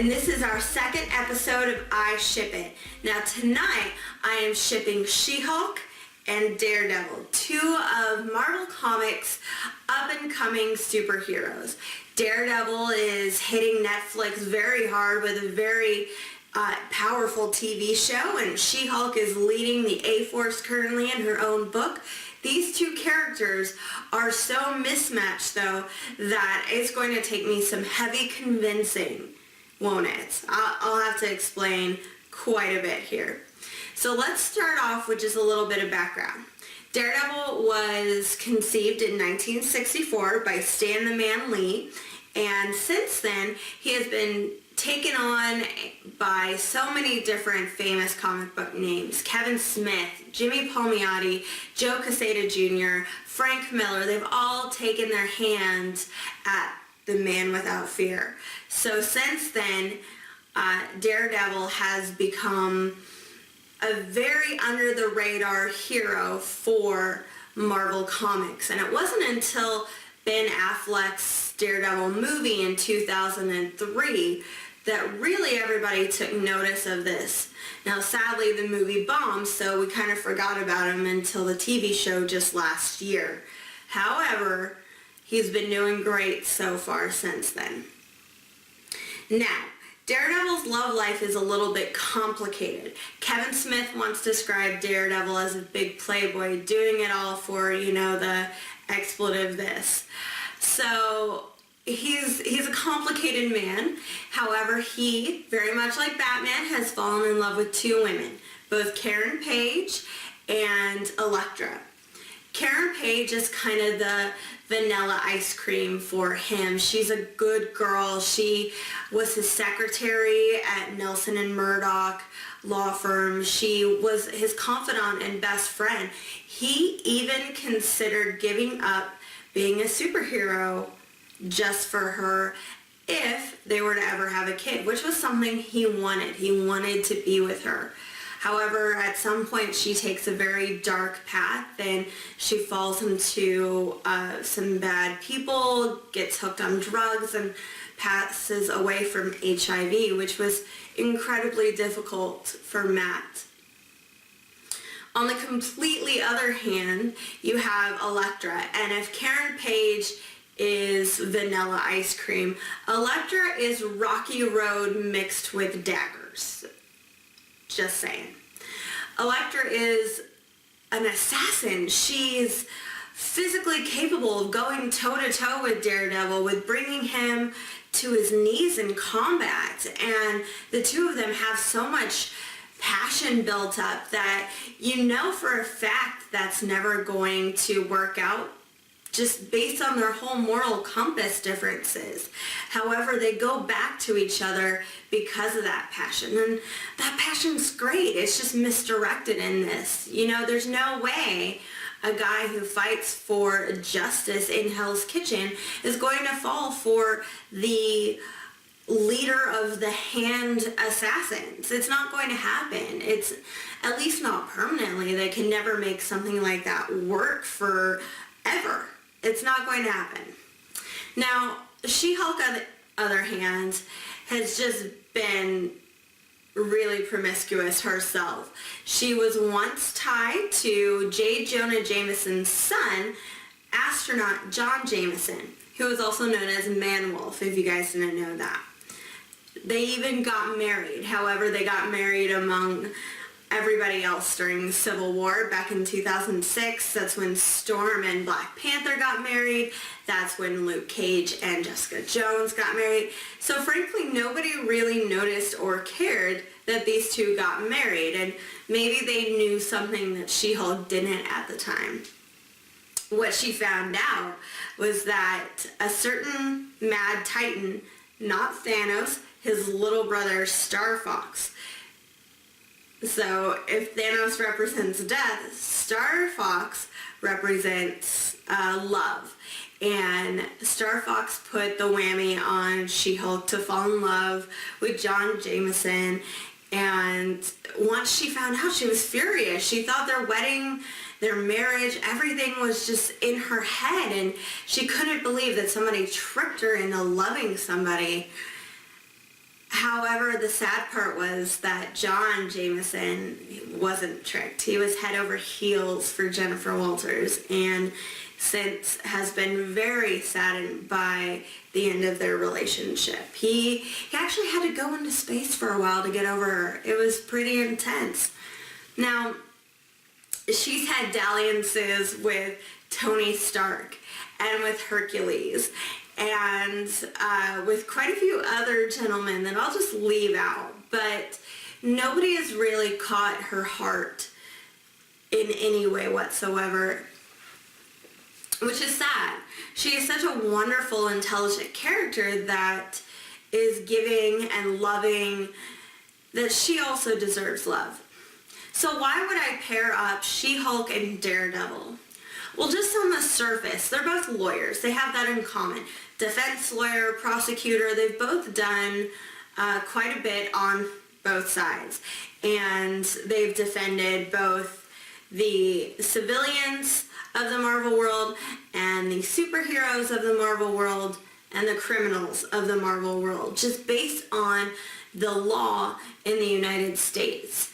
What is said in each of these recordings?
and this is our second episode of I Ship It. Now tonight I am shipping She-Hulk and Daredevil, two of Marvel Comics' up-and-coming superheroes. Daredevil is hitting Netflix very hard with a very powerful TV show, and She-Hulk is leading the A-Force currently in her own book. These two characters are so mismatched, though, that it's going to take me some heavy convincing, won't it? I'll have to explain quite a bit here. So let's start off with just a little bit of background. Daredevil was conceived in 1964 by Stan the Man Lee, and since then he has been taken on by so many different famous comic book names. Kevin Smith, Jimmy Palmiotti, Joe Quesada Jr., Frank Miller, they've all taken their hands at the Man Without Fear. So since then, Daredevil has become a very under-the-radar hero for Marvel Comics. And it wasn't until Ben Affleck's Daredevil movie in 2003 that really everybody took notice of this. Now sadly the movie bombed, so we kind of forgot about him until the TV show just last year. However, he's been doing great so far since then. Now, Daredevil's love life is a little bit complicated. Kevin Smith once described Daredevil as a big playboy, doing it all for, you know, the expletive this. So he's a complicated man. However, he, very much like Batman, has fallen in love with two women, both Karen Page and Elektra. Karen Page is kind of the vanilla ice cream for him. She's a good girl. She was his secretary at Nelson and Murdoch law firm. She was his confidant and best friend. He even considered giving up being a superhero just for her if they were to ever have a kid, which was something he wanted. He wanted to be with her. However, at some point she takes a very dark path and she falls into some bad people, gets hooked on drugs, and passes away from HIV, which was incredibly difficult for Matt. On the completely other hand, you have Elektra, and if Karen Page is vanilla ice cream, Elektra is Rocky Road mixed with daggers. Just saying. Elektra is an assassin. She's physically capable of going toe-to-toe with Daredevil, with bringing him to his knees in combat. And the two of them have so much passion built up that you know for a fact that's never going to work out, just based on their whole moral compass differences. However, they go back to each other because of that passion. And that passion's great. It's just misdirected in this. You know, there's no way a guy who fights for justice in Hell's Kitchen is going to fall for the leader of the Hand Assassins. It's not going to happen. It's at least not permanently. They can never make something like that work forever. It's not going to happen. Now, She-Hulk, on the other hand, has just been really promiscuous herself. She was once tied to J. Jonah Jameson's son, astronaut John Jameson, who was also known as Man-Wolf, if you guys didn't know that. They even got married. However, they got married among everybody else during the Civil War back in 2006. That's when Storm and Black Panther got married. That's when Luke Cage and Jessica Jones got married. So frankly, nobody really noticed or cared that these two got married, and maybe they knew something that She-Hulk didn't at the time. What she found out was that a certain Mad Titan, not Thanos, his little brother Star Fox. So if Thanos represents death, Star Fox represents love. And Star Fox put the whammy on She-Hulk to fall in love with John Jameson. And once she found out, she was furious. She thought their wedding, their marriage, everything was just in her head. And she couldn't believe that somebody tricked her into loving somebody. However, the sad part was that John Jameson wasn't tricked. He was head over heels for Jennifer Walters, and since has been very saddened by the end of their relationship. He actually had to go into space for a while to get over her. It was pretty intense. Now, she's had dalliances with Tony Stark and with Hercules and with quite a few other gentlemen that I'll just leave out, but nobody has really caught her heart in any way whatsoever, which is sad. She is such a wonderful, intelligent character that is giving and loving, that she also deserves love. So why would I pair up She-Hulk and Daredevil? Well, just on the surface, they're both lawyers. They have that in common. Defense lawyer, prosecutor, they've both done quite a bit on both sides. And they've defended both the civilians of the Marvel world and the superheroes of the Marvel world and the criminals of the Marvel world, just based on the law in the United States.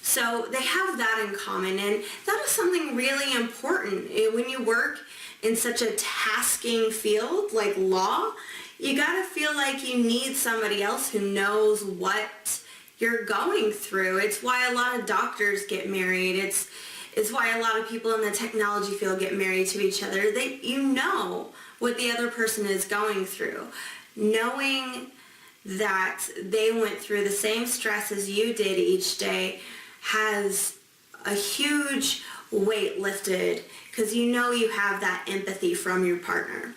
So they have that in common, and that is something really important. When you work in such a tasking field like law, you gotta feel like you need somebody else who knows what you're going through. It's why a lot of doctors get married. It's why a lot of people in the technology field get married to each other. You know what the other person is going through. Knowing that they went through the same stress as you did each day has a huge weight lifted, because you know you have that empathy from your partner.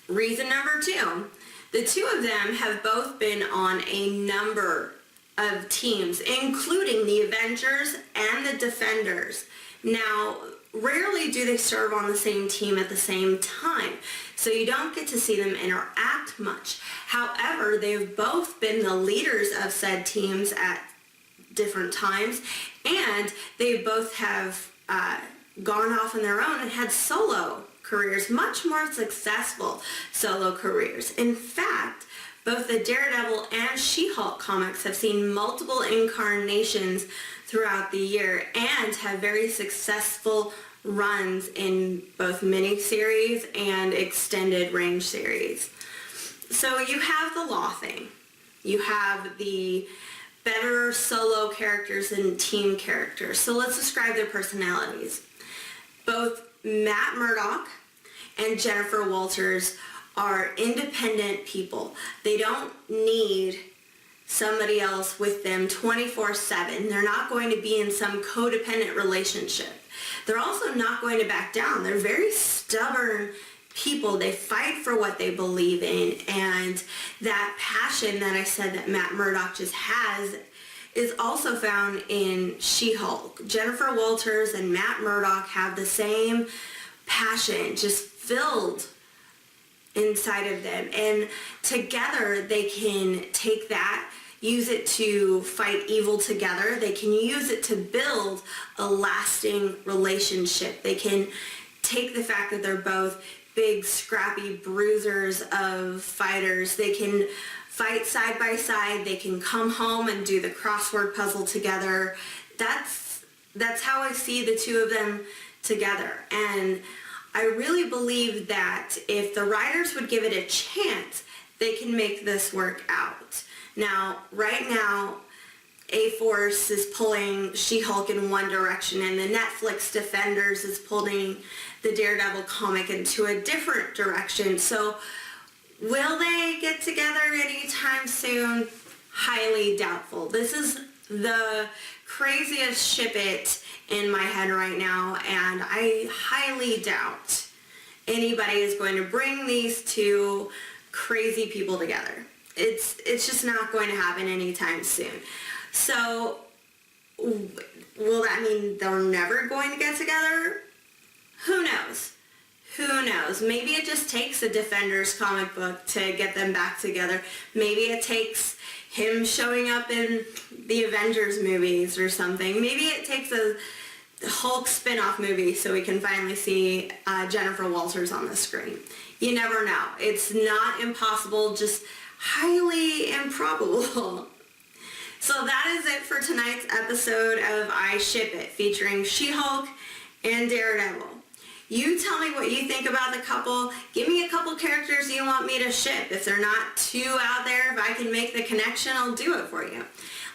Reason number 2, the two of them have both been on a number of teams, including the Avengers and the Defenders. Now, rarely do they serve on the same team at the same time, so you don't get to see them interact much. However, they've both been the leaders of said teams at different times, and they both have gone off on their own and had solo careers, much more successful solo careers. In fact, both the Daredevil and She-Hulk comics have seen multiple incarnations throughout the year and have very successful runs in both miniseries and extended range series. So you have the law thing. You have the better solo characters and team characters. So let's describe their personalities. Both Matt Murdock and Jennifer Walters are independent people. They don't need somebody else with them 24/7. They're not going to be in some codependent relationship. They're also not going to back down. They're very stubborn people. They fight for what they believe in, and that passion that I said that Matt Murdock just has is also found in She-Hulk. Jennifer Walters and Matt Murdock have the same passion, just filled inside of them, and together they can take that, use it to fight evil together. They can use it to build a lasting relationship. They can take the fact that they're both big, scrappy bruisers of fighters. They can fight side by side. They can come home and do the crossword puzzle together. That's how I see the two of them together. And I really believe that if the writers would give it a chance, they can make this work out. Now, right now, A-Force is pulling She-Hulk in one direction, and the Netflix Defenders is pulling the Daredevil comic into a different direction. So will they get together anytime soon? Highly doubtful. This is the craziest ship it in my head right now, and I highly doubt anybody is going to bring these two crazy people together. It's just not going to happen anytime soon. So will that mean they're never going to get together? Who knows? Who knows? Maybe it just takes a Defenders comic book to get them back together. Maybe it takes him showing up in the Avengers movies or something. Maybe it takes a Hulk spin-off movie so we can finally see Jennifer Walters on the screen. You never know. It's not impossible. Just highly improbable. So that is it for tonight's episode of I Ship It, featuring She-Hulk and Daredevil. You tell me what you think about the couple. Give me a couple characters you want me to ship. If they're not too out there, if I can make the connection, I'll do it for you.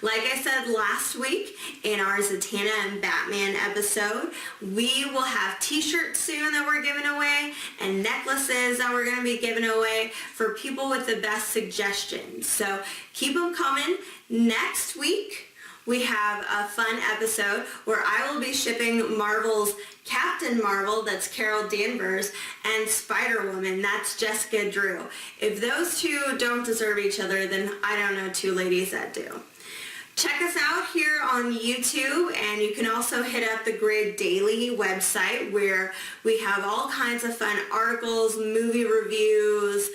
Like I said last week in our Zatanna and Batman episode, we will have t-shirts soon that we're giving away and necklaces that we're going to be giving away for people with the best suggestions. So keep them coming. Next week, we have a fun episode where I will be shipping Marvel's Captain Marvel, that's Carol Danvers, and Spider-Woman, that's Jessica Drew. If those two don't deserve each other, then I don't know two ladies that do. Check us out here on YouTube, and you can also hit up the Grid Daily website where we have all kinds of fun articles, movie reviews,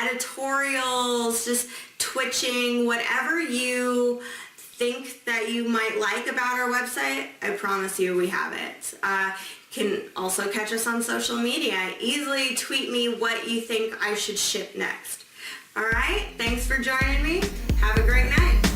editorials, just twitching, whatever you think that you might like about our website, I promise you we have it. You can also catch us on social media. Easily tweet me what you think I should ship next. All right, thanks for joining me. Have a great night.